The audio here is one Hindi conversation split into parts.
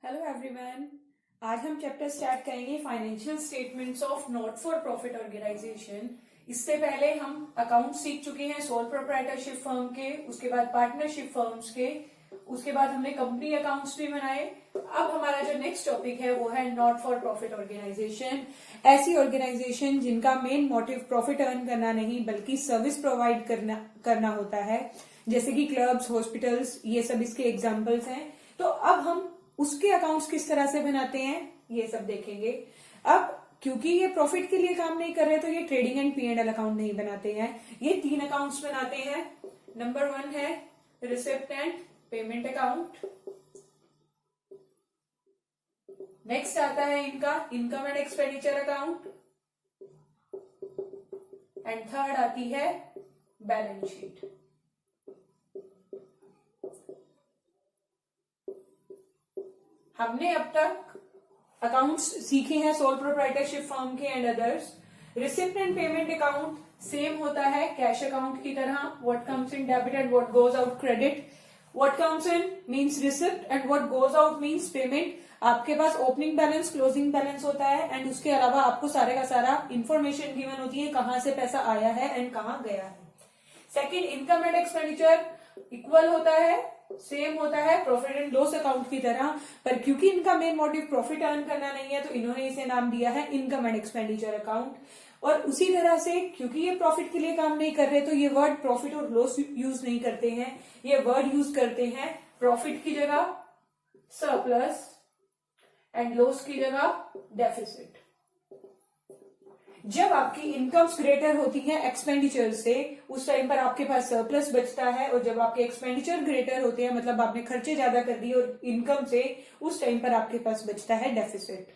Hello everyone. आज हम चैप्टर स्टार्ट करेंगे financial statements of not for profit organisation. इससे पहले हम अकाउंट सीख चुके हैं सोल प्रोप्राइटरशिप फर्म के, उसके बाद पार्टनरशिप फर्म्स के, उसके बाद हमने कंपनी अकाउंट्स भी बनाए। अब हमारा जो नेक्स्ट टॉपिक है वो है नॉट फॉर प्रॉफिट ऑर्गेनाइजेशन। ऐसी ऑर्गेनाइजेशन जिनका मेन मोटिव प्रॉफिट अर्न करना नहीं बल्कि सर्विस प्रोवाइड करना होता है, जैसे कि क्लब्स, हॉस्पिटल्स, ये सब इसके एग्जाम्पल्स हैं। तो अब हम उसके अकाउंट्स किस तरह से बनाते हैं ये सब देखेंगे। अब क्योंकि ये प्रॉफिट के लिए काम नहीं कर रहे तो ये ट्रेडिंग एंड P&L अकाउंट नहीं बनाते हैं, ये 3 अकाउंट्स बनाते हैं। नंबर 1 है receipt and payment account, next आता है इनका income and expenditure account, and third आती है बैलेंस शीट। हमने अब तक अकाउंट्स सीखे हैं सोल प्रोप्राइटरशिप फर्म के and others. Receipt and payment account same होता है कैश अकाउंट की तरह। What comes in debit and what goes out credit. What comes in means receipt and what goes out means payment. आपके पास ओपनिंग बैलेंस, क्लोजिंग बैलेंस होता है एंड उसके अलावा आपको सारे का सारा इंफॉर्मेशन गिवन होती है कहां से पैसा आया है एंड कहां गया है। Second, income and expenditure equal होता है, सेम होता है प्रॉफिट एंड लॉस अकाउंट की तरह, पर क्योंकि इनका मेन मोटिव प्रॉफिट अर्न करना नहीं है तो इन्होंने इसे नाम दिया है इनकम एंड एक्सपेंडिचर अकाउंट। और उसी तरह से क्योंकि ये प्रॉफिट के लिए काम नहीं कर रहे तो ये वर्ड प्रॉफिट और लॉस यूज नहीं करते हैं, ये वर्ड यूज करते हैं प्रॉफिट की जगह सरप्लस एंड लॉस की जगह डेफिसिट। जब आपकी इनकम्स ग्रेटर होती है एक्सपेंडिचर से उस टाइम पर आपके पास सरप्लस बचता है, और जब आपके एक्सपेंडिचर ग्रेटर होते हैं मतलब आपने खर्चे ज्यादा कर दिए और इनकम से, उस टाइम पर आपके पास बचता है deficit.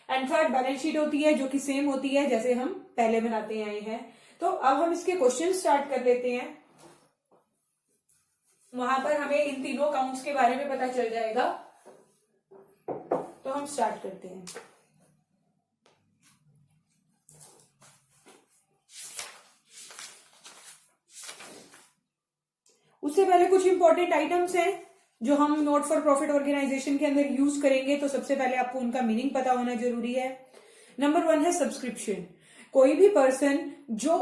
And third balance sheet होती है जो कि सेम होती है जैसे हम पहले बनाते आए हैं। तो अब हम इसके क्वेश्चन स्टार्ट कर लेते हैं। वहां पर हमें इन तीनों अकाउंट्स के बारे में पता चल जाएगा। तो हम स्टार्ट करते हैं। उससे पहले कुछ इंपॉर्टेंट आइटम्स हैं जो हम नॉट फॉर प्रॉफिट ऑर्गेनाइजेशन के अंदर यूज करेंगे, तो सबसे पहले आपको उनका मीनिंग पता होना जरूरी है। नंबर 1 है सब्सक्रिप्शन। कोई भी पर्सन जो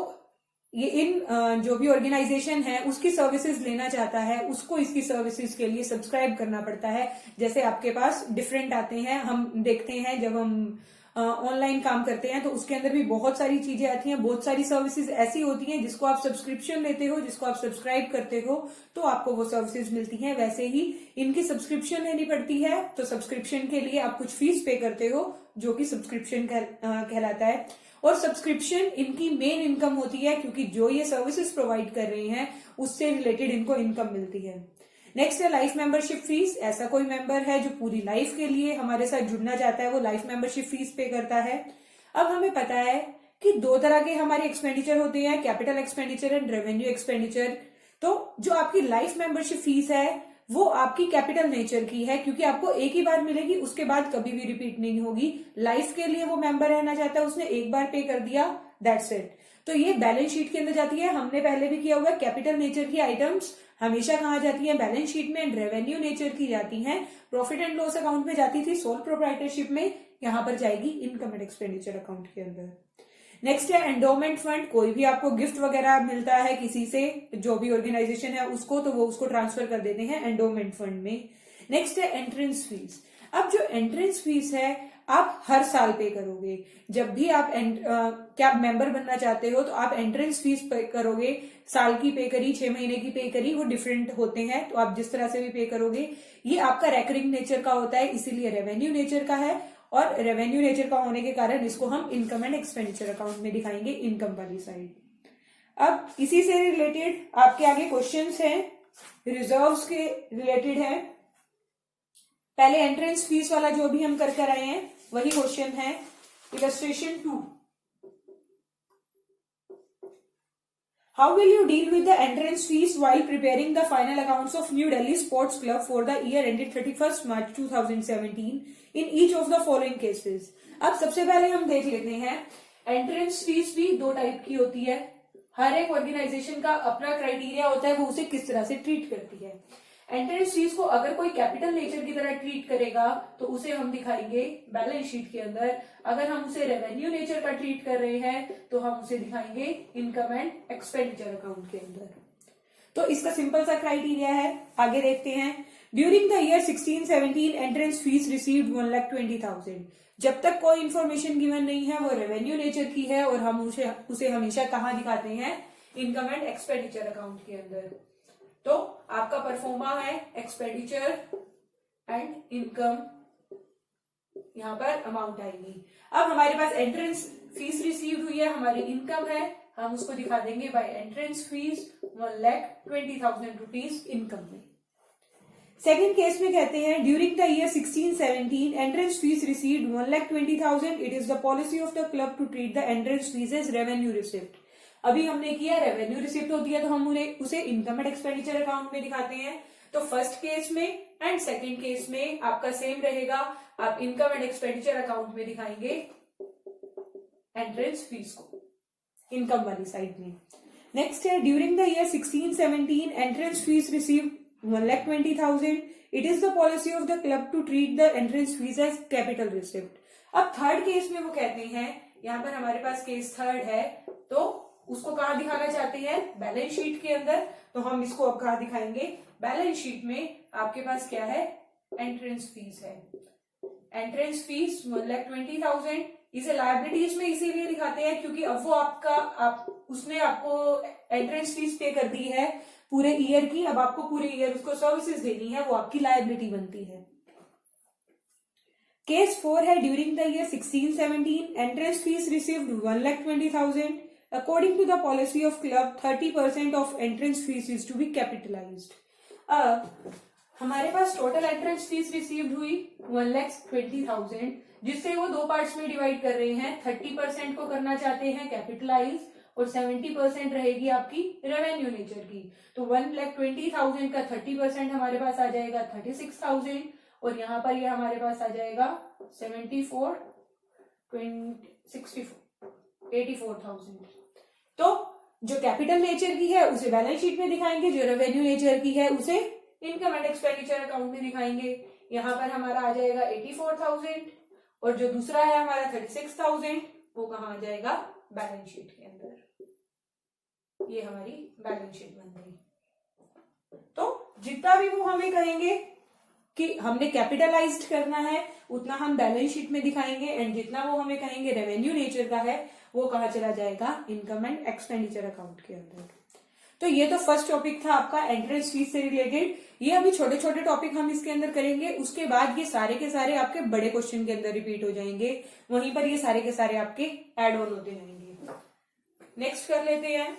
ये इन जो भी ऑर्गेनाइजेशन है उसकी सर्विसेज लेना चाहता है उसको इसकी सर्विसेज के लिए सब्सक्राइब करना पड़ता है। जैसे आपके पास डिफरेंट आते हैं, हम देखते हैं जब हम ऑनलाइन काम करते हैं तो उसके अंदर भी बहुत सारी चीजें आती हैं, बहुत सारी सर्विसेज ऐसी होती हैं जिसको आप सब्सक्रिप्शन लेते हो, जिसको आप सब्सक्राइब करते हो तो आपको वो सर्विसेज मिलती हैं। वैसे ही इनकी सब्सक्रिप्शन लेनी पड़ती है, तो सब्सक्रिप्शन के लिए आप कुछ फीस पे करते हो जो कि सब्सक्रिप्शन कहलाता है। और सब्सक्रिप्शन इनकी मेन इनकम होती है क्योंकि जो ये सर्विसेज प्रोवाइड कर रहे हैं उससे रिलेटेड इनको इनकम मिलती है। नेक्स्ट है लाइफ मेंबरशिप फीस। ऐसा कोई मेंबर है जो पूरी लाइफ के लिए हमारे साथ जुड़ना चाहता है वो लाइफ मेंबरशिप फीस पे करता है। अब हमें पता है कि 2 तरह के हमारे एक्सपेंडिचर होते हैं, capital expenditure and revenue expenditure. तो जो आपकी लाइफ मेंबरशिप फीस है वो आपकी कैपिटल नेचर की है क्योंकि आपको एक ही बार मिलेगी, उसके बाद कभी भी रिपीट नहीं होगी। लाइफ के लिए वो मेंबर रहना चाहता है, उसने एक बार पे कर दिया, दैट्स इट। तो ये बैलेंस शीट के अंदर जाती है। हमने पहले भी किया हुआ है, कैपिटल नेचर की आइटम्स हमेशा कहा जाती है बैलेंस शीट में, एंड रेवेन्यू नेचर की जाती है प्रॉफिट एंड लॉस अकाउंट में जाती थी सोल प्रोप्राइटरशिप में, यहां पर जाएगी इनकम एंड एक्सपेंडिचर अकाउंट के अंदर। नेक्स्ट है एंडोमेंट फंड। कोई भी आपको गिफ्ट वगैरह मिलता है किसी से, जो भी ऑर्गेनाइजेशन है उसको, तो वो उसको ट्रांसफर कर देते हैं एंडोमेंट फंड में। नेक्स्ट है एंट्रेंस फीस। अब जो एंट्रेंस फीस है आप हर साल पे करोगे। जब भी आप क्या मेंबर बनना चाहते हो तो आप एंट्रेंस फीस पे करोगे। साल की पे करी, 6 महीने की पे करी, वो डिफरेंट होते हैं, तो आप जिस तरह से भी पे करोगे। ये आपका रेकरिंग नेचर का होता है, इसीलिए रेवेन्यू नेचर का है, और रेवेन्यू नेचर का होने के कारण इसको हम इनकम एंड एक्सपेंडिचर अकाउंट में दिखाएंगे, इनकम वाली साइड। अब इसी से रिलेटेड आपके आगे क्वेश्चंस हैं, रिजर्व्स के रिलेटेड है। पहले एंट्रेंस फीस वाला जो भी हम कर आए हैं वही क्वेश्चन है। Illustration 2, how will you deal with the entrance fees while preparing the final accounts of New Delhi Sports Club for the year ended 31st March 2017 in each of the following cases? अब सबसे पहले हम देख लेते हैं, एंट्रेंस फीस भी 2 टाइप की होती है। हर एक ऑर्गेनाइजेशन का अपना क्राइटेरिया होता है, वो उसे किस तरह से ट्रीट करती है। एंट्रेंस फीस को अगर कोई कैपिटल नेचर की तरह ट्रीट करेगा तो उसे हम दिखाएंगे बैलेंस शीट के अंदर। अगर हम उसे रेवेन्यू नेचर का ट्रीट कर रहे हैं तो हम उसे दिखाएंगे इनकम एंड एक्सपेंडिचर अकाउंट के अंदर। तो इसका सिंपल सा क्राइटेरिया है, आगे देखते हैं। During the year 16-17 entrance fees received 1,20,000। जब तक कोई इंफॉर्मेशन गिवन नहीं है, वो रेवेन्यू नेचर की है और हम उसे हमेशा कहाँ दिखाते हैं, इनकम एंड एक्सपेंडिचर अकाउंट के अंदर। तो आपका परफॉर्मा है एक्सपेंडिचर एंड इनकम, यहां पर अमाउंट आएगी। अब हमारे पास एंट्रेंस फीस रिसीव्ड हुई है, हमारी इनकम है, हम उसको दिखा देंगे by entrance fees 1,20,000 rupees income में। सेकेंड केस में कहते हैं during the year 16-17 entrance fees received 1,20,000। It is the policy of the club to treat the entrance fees as revenue receipt. अभी हमने किया रेवेन्यू रिसिप्ट होती है तो हम उसे इनकम एंड एक्सपेंडिचर अकाउंट में दिखाते हैं। तो फर्स्ट केस में एंड सेकेंड केस में आपका सेम रहेगा, आप इनकम एंड एक्सपेंडिचर अकाउंट में दिखाएंगे एंट्रेंस फीस को, इनकम वाली साइड में। नेक्स्ट है during the year 16-17 entrance fees received 1,20,000। It is the policy of the club to treat the entrance fees as capital receipt. अब थर्ड केस में वो कहते हैं, यहां पर हमारे पास केस थर्ड है, तो उसको कहां दिखाना चाहते हैं, बैलेंस शीट के अंदर। तो हम इसको अब कहां दिखाएंगे, बैलेंस शीट में आपके पास क्या है, एंट्रेंस फीस है। Entrance fees 1,20,000। इसे लायबिलिटीज में इसीलिए दिखाते हैं क्योंकि अब वो उसने आपको एंट्रेंस फीस पे कर दी है पूरे ईयर की, अब आपको पूरे ईयर उसको सर्विसेज देनी है, वो आपकी लायबिलिटी बनती है। केस 4 है during the year 16-17 entrance fees received 1,20,000। According to the policy of club, 30% of entrance fees is to be capitalized. अब हमारे पास टोटल एंट्रेंस फीस रिसीव्ड हुई 1,20,000, जिससे वो दो पार्ट्स में डिवाइड कर रहे हैं। 30% को करना चाहते हैं कैपिटलाइज और 70% रहेगी आपकी रेवेन्यू नेचर की। तो 1,20,000 का 30% हमारे पास आ जाएगा 36,000 और यहाँ पर ये हमारे पास आ जाएगा 84,000। तो जो कैपिटल नेचर की है उसे बैलेंस शीट में दिखाएंगे, जो रेवेन्यू नेचर की है उसे इनकम एंड एक्सपेंडिचर अकाउंट में दिखाएंगे। यहां पर हमारा आ जाएगा 84,000 और जो दूसरा है हमारा 36,000, वो कहां आ जाएगा, बैलेंस शीट के अंदर। ये हमारी बैलेंस शीट बन गई। तो जितना भी वो हमें कहेंगे कि हमने कैपिटलाइज्ड करना है उतना हम बैलेंस शीट में दिखाएंगे, एंड जितना वो हमें कहेंगे रेवेन्यू नेचर का है वो कहाँ चला जाएगा, इनकम एंड एक्सपेंडिचर अकाउंट के अंदर। तो ये तो फर्स्ट टॉपिक था आपका एंट्रेंस फीस से रिलेटेड। ये अभी छोटे छोटे टॉपिक हम इसके अंदर करेंगे, उसके बाद ये सारे के सारे आपके बड़े क्वेश्चन के अंदर रिपीट हो जाएंगे, वहीं पर ये सारे के सारे आपके एड ऑन होते जाएंगे। नेक्स्ट कर लेते हैं,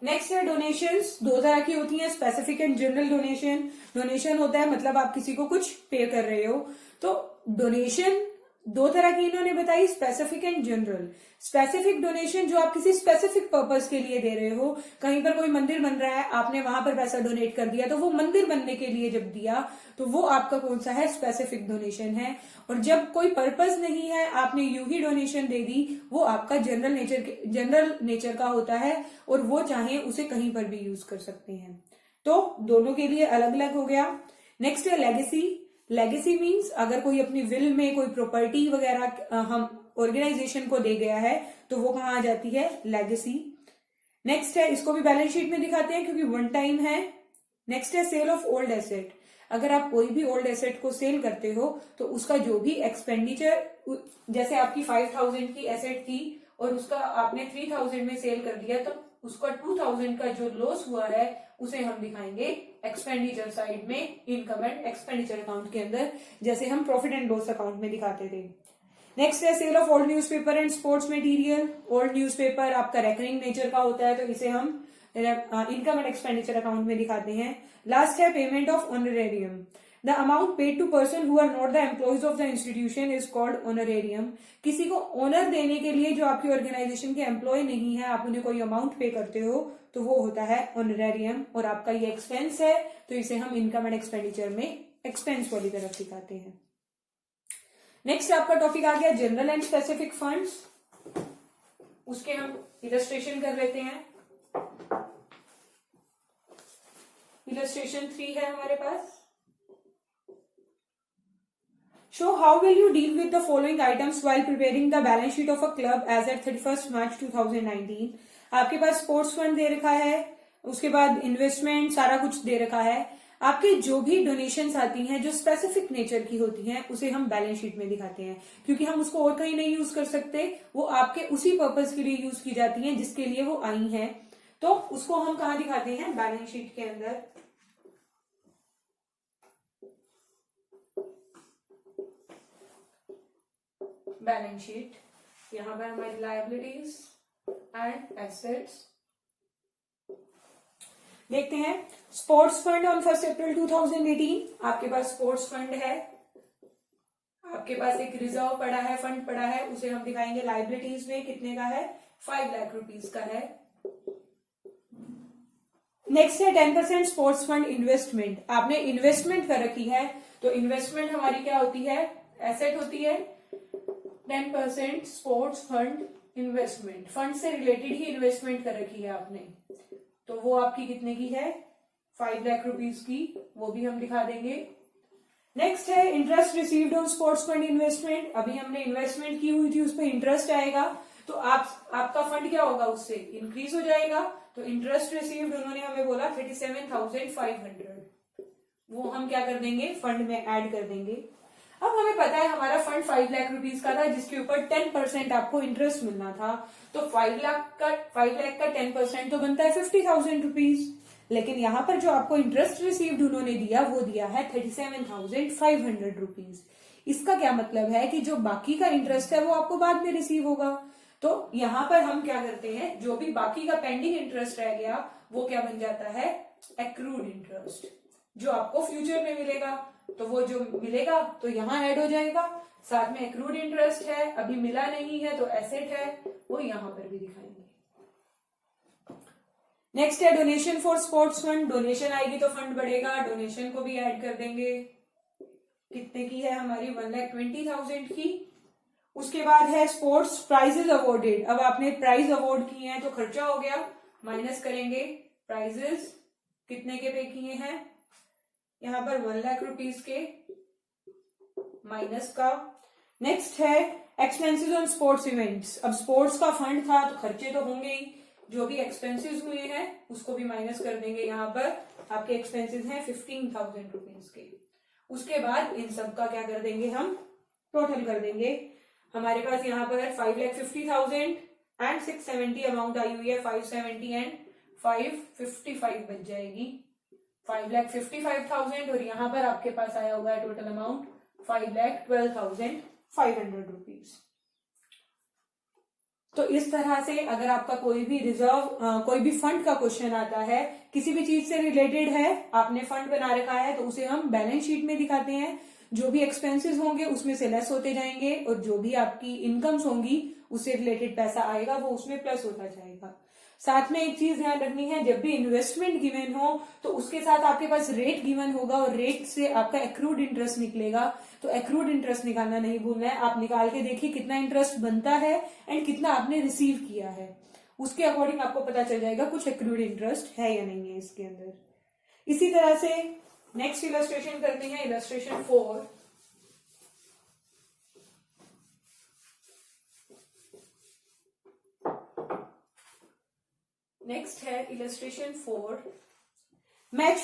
नेक्स्ट है डोनेशंस। दो तरह की होती हैं, specific and general donation. Donation होता है मतलब आप किसी को कुछ पे कर रहे हो। तो डोनेशन दो तरह की इन्होंने बताई, specific and general. Specific donation जो आप किसी स्पेसिफिक पर्पस के लिए दे रहे हो, कहीं पर कोई मंदिर बन रहा है, आपने वहां पर पैसा डोनेट कर दिया, तो वो मंदिर बनने के लिए जब दिया तो वो आपका कौन सा है, स्पेसिफिक डोनेशन है। और जब कोई पर्पस नहीं है, आपने यूं ही डोनेशन दे दी, वो आपका जनरल नेचर का होता है और वो चाहे उसे कहीं पर भी यूज कर सकते हैं। तो दोनों के लिए अलग अलग हो गया। नेक्स्ट है लेगेसी। लेगेसी मीन्स अगर कोई अपनी विल में कोई प्रॉपर्टी वगैरह हम ऑर्गेनाइजेशन को दे गया है तो वो कहाँ आ जाती है, लेगेसी। नेक्स्ट है, इसको भी बैलेंस शीट में दिखाते हैं क्योंकि वन टाइम है। नेक्स्ट है सेल ऑफ ओल्ड एसेट। अगर आप कोई भी ओल्ड एसेट को सेल करते हो तो उसका जो भी एक्सपेंडिचर, जैसे आपकी 5,000 की एसेट थी और उसका आपने 3,000 में सेल कर दिया, तो उसका 2,000 का जो लॉस हुआ है उसे हम दिखाएंगे एक्सपेंडिचर साइड में, इनकम एंड एक्सपेंडिचर अकाउंट के अंदर, जैसे हम प्रॉफिट एंड लॉस अकाउंट में दिखाते थे। नेक्स्ट है sale of old newspaper and sports material. Old newspaper आपका रेकरिंग नेचर का होता है तो इसे हम इनकम एंड एक्सपेंडिचर अकाउंट में दिखाते हैं। लास्ट है payment of honorarium. The amount paid to person who are not the employees of the institution is called honorarium. किसी को ऑनर देने के लिए जो आपकी ऑर्गेनाइजेशन के एम्प्लॉय नहीं है, आप उन्हें कोई अमाउंट पे करते हो तो वो होता है ऑनरेरियम, और आपका ये एक्सपेंस है तो इसे हम इनकम एंड एक्सपेंडिचर में एक्सपेंस वाली तरफ दिखाते हैं। नेक्स्ट आपका टॉपिक आ गया जनरल एंड स्पेसिफिक फंड्स। उसके हम इलस्ट्रेशन कर लेते हैं। इलस्ट्रेशन 3 है हमारे पास। Show how will you deal with the following items while preparing the balance sheet of a club as at 31st March 2019। आपके पास स्पोर्ट्स फंड दे रखा है, उसके बाद इन्वेस्टमेंट सारा कुछ दे रखा है। आपके जो भी डोनेशंस आती हैं जो स्पेसिफिक नेचर की होती हैं उसे हम बैलेंस शीट में दिखाते हैं, क्योंकि हम उसको और कहीं नहीं यूज कर सकते, वो आपके उसी पर्पज के लिए यूज की जाती हैं जिसके लिए वो आई हैं। तो उसको हम कहाँ दिखाते हैं? बैलेंस शीट के अंदर। बैलेंस शीट, यहां पर हमारी लायबिलिटीज एंड एसेट्स देखते हैं। स्पोर्ट्स फंड ऑन 1 अप्रैल 2018 आपके पास स्पोर्ट्स फंड है, आपके पास एक रिजर्व पड़ा है, फंड पड़ा है, उसे हम दिखाएंगे लायबिलिटीज में। कितने का है? 5 लाख रुपीज का है। नेक्स्ट है 10% स्पोर्ट्स फंड इन्वेस्टमेंट। आपने इन्वेस्टमेंट कर रखी है, तो इन्वेस्टमेंट हमारी क्या होती है? एसेट होती है। 10% स्पोर्ट्स फंड इन्वेस्टमेंट, फंड से रिलेटेड ही इन्वेस्टमेंट कर रखी है आपने, तो वो आपकी कितने की है? 5 लाख रुपीज की, वो भी हम दिखा देंगे। नेक्स्ट है interest received on sports fund investment. अभी हमने इन्वेस्टमेंट की हुई थी, उस पर इंटरेस्ट आएगा, तो आपका फंड क्या होगा? उससे इंक्रीज हो जाएगा। तो इंटरेस्ट रिसीव्ड उन्होंने हमें बोला 37,500, वो हम क्या कर देंगे? फंड में ऐड कर देंगे। अब हमें पता है हमारा फंड 5 लाख रुपीज का था, जिसके ऊपर 10% आपको इंटरेस्ट मिलना था, तो 5 लाख का 10% तो बनता है 50,000 रुपीज। लेकिन यहां पर जो आपको इंटरेस्ट रिसीव्ड उन्होंने दिया वो दिया है 37,500 रुपीज। इसका क्या मतलब है कि जो बाकी का इंटरेस्ट है वो आपको बाद में रिसीव होगा। तो यहां पर हम क्या करते हैं, जो भी बाकी का पेंडिंग इंटरेस्ट रह गया वो क्या बन जाता है? एक्रूड इंटरेस्ट, जो आपको फ्यूचर में मिलेगा। तो वो जो मिलेगा तो यहां ऐड हो जाएगा, साथ में एक्रूड इंटरेस्ट है, अभी मिला नहीं है तो एसेट है, वो यहां पर भी दिखाएंगे। नेक्स्ट है donation for sports fund. Donation आएगी तो फंड बढ़ेगा, डोनेशन को भी ऐड कर देंगे। कितने की है हमारी? 1,20,000 की। उसके बाद है स्पोर्ट्स प्राइजेस अवॉर्डेड। अब आपने प्राइज अवॉर्ड किए हैं तो खर्चा हो गया, माइनस करेंगे। प्राइजेस कितने के पे किए हैं? यहां पर 1 लाख रुपीज के, माइनस का। नेक्स्ट है एक्सपेंसेस ऑन स्पोर्ट्स इवेंट्स। अब स्पोर्ट्स का फंड था तो खर्चे तो होंगे ही, जो भी एक्सपेंसेस हुए हैं उसको भी माइनस कर देंगे। यहाँ पर आपके एक्सपेंसेस हैं 15,000 रुपीज के। उसके बाद इन सब का क्या कर देंगे? हम टोटल कर देंगे। हमारे पास यहाँ पर 5,50,000 एंड 670 अमाउंट आई हुई है, 570 एंड 555 बच जाएगी। 5,55,000 और यहाँ पर आपके पास आया हुआ है टोटल अमाउंट 5,12,500 रुपीज। तो इस तरह से अगर आपका कोई भी रिजर्व कोई भी फंड का क्वेश्चन आता है, किसी भी चीज से रिलेटेड है, आपने फंड बना रखा है, तो उसे हम बैलेंस शीट में दिखाते हैं। जो भी एक्सपेंसेस होंगे उसमें से लेस होते जाएंगे और जो भी आपकी इनकम्स होंगी उससे रिलेटेड पैसा आएगा वो उसमें प्लस होता जाएगा। साथ में एक चीज ध्यान रखनी है, जब भी इन्वेस्टमेंट गिवन हो तो उसके साथ आपके पास रेट गिवन होगा और रेट से आपका एक्रूड इंटरेस्ट निकलेगा। तो एक्रूड इंटरेस्ट निकालना नहीं भूलना है। आप निकाल के देखिए कितना इंटरेस्ट बनता है एंड कितना आपने रिसीव किया है, उसके अकॉर्डिंग आपको पता चल जाएगा कुछ एक्रूड इंटरेस्ट है या नहीं है इसके अंदर। इसी तरह से नेक्स्ट इलस्ट्रेशन करते हैं, इलस्ट्रेशन 4। नेक्स्ट है illustration 4। Match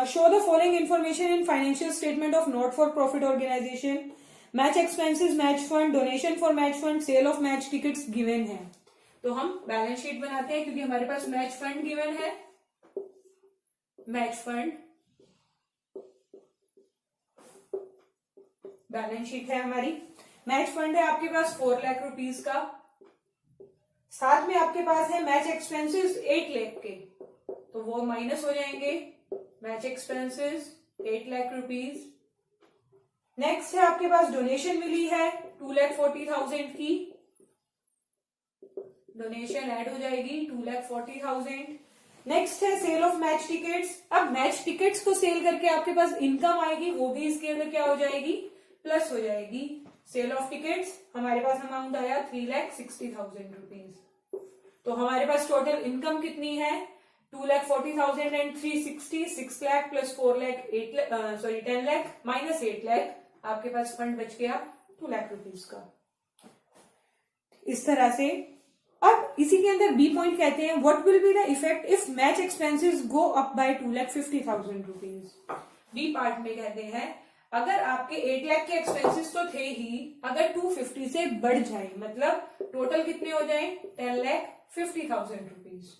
show the following information in financial statement of not for profit organisation. Match expenses, match fund, donation for match fund, sale of match tickets given है। तो हम बैलेंस शीट बनाते हैं क्योंकि हमारे पास मैच फंड गिवन है। मैच फंड बैलेंस शीट है हमारी। मैच फंड है आपके पास 4 लाख रुपीज का, साथ में आपके पास है मैच एक्सपेंसेस 8 लाख के, तो वो माइनस हो जाएंगे। Match expenses 8 lakh rupees. Next है आपके पास डोनेशन मिली है 2,40,000 की, डोनेशन ऐड हो जाएगी 2,40,000। नेक्स्ट है सेल ऑफ मैच टिकट्स। अब मैच टिकट्स को सेल करके आपके पास इनकम आएगी, वो भी इसके अंदर क्या हो जाएगी? प्लस हो जाएगी। सेल ऑफ टिकट्स हमारे पास अमाउंट आया 3,60,000 रुपीज। तो हमारे पास टोटल इनकम कितनी है 2,40,000 and 360, 6 lakh plus 4 lakh 10 lakh minus 8 lakh, आपके पास फंड बच गया 2 लाख रुपीज का। इस तरह से अब इसी के अंदर बी पॉइंट कहते हैं what will be the effect if match expenses go up by 2,50,000 rupees. B part में कहते हैं अगर आपके 8 लाख के एक्सपेंसेस तो थे ही, अगर 250 से बढ़ जाए, मतलब टोटल कितने हो जाए 10,50,000 रुपीज,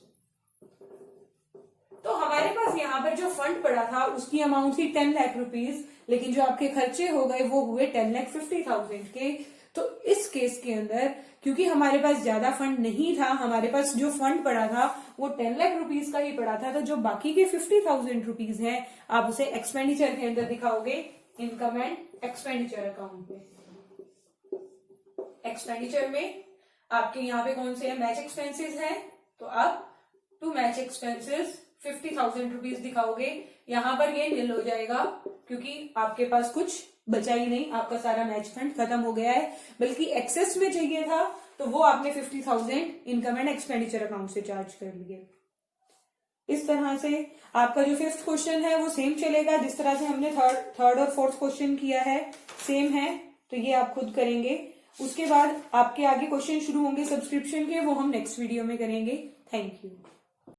तो हमारे पास यहाँ पर जो फंड पड़ा था उसकी अमाउंट थी 10 लाख रुपीज, लेकिन जो आपके खर्चे हो गए वो हुए 10,50,000 के। तो इस केस के अंदर क्योंकि हमारे पास ज्यादा फंड नहीं था, हमारे पास जो फंड पड़ा था वो 10 लाख रुपीज का ही पड़ा था, तो जो बाकी के 50,000 रुपीज है आप उसे एक्सपेंडिचर के अंदर दिखाओगे इनकम एंड एक्सपेंडिचर अकाउंट में। एक्सपेंडिचर में आपके यहाँ पे कौन से है मैच एक्सपेंसेस है, तो आप टू मैच एक्सपेंसेस 50,000 रुपीज दिखाओगे। यहाँ पर ये निल हो जाएगा क्योंकि आपके पास कुछ बचा ही नहीं, आपका सारा मैच फंड खत्म हो गया है, बल्कि एक्सेस में चाहिए था तो वो आपने 50,000 इनकम एंड एक्सपेंडिचर अकाउंट से चार्ज कर लिए। इस तरह से आपका जो 5th क्वेश्चन है वो सेम चलेगा जिस तरह से हमने थर्ड और 4th क्वेश्चन किया है, सेम है, तो ये आप खुद करेंगे। उसके बाद आपके आगे क्वेश्चन शुरू होंगे सब्सक्रिप्शन के, वो हम नेक्स्ट वीडियो में करेंगे। Thank you.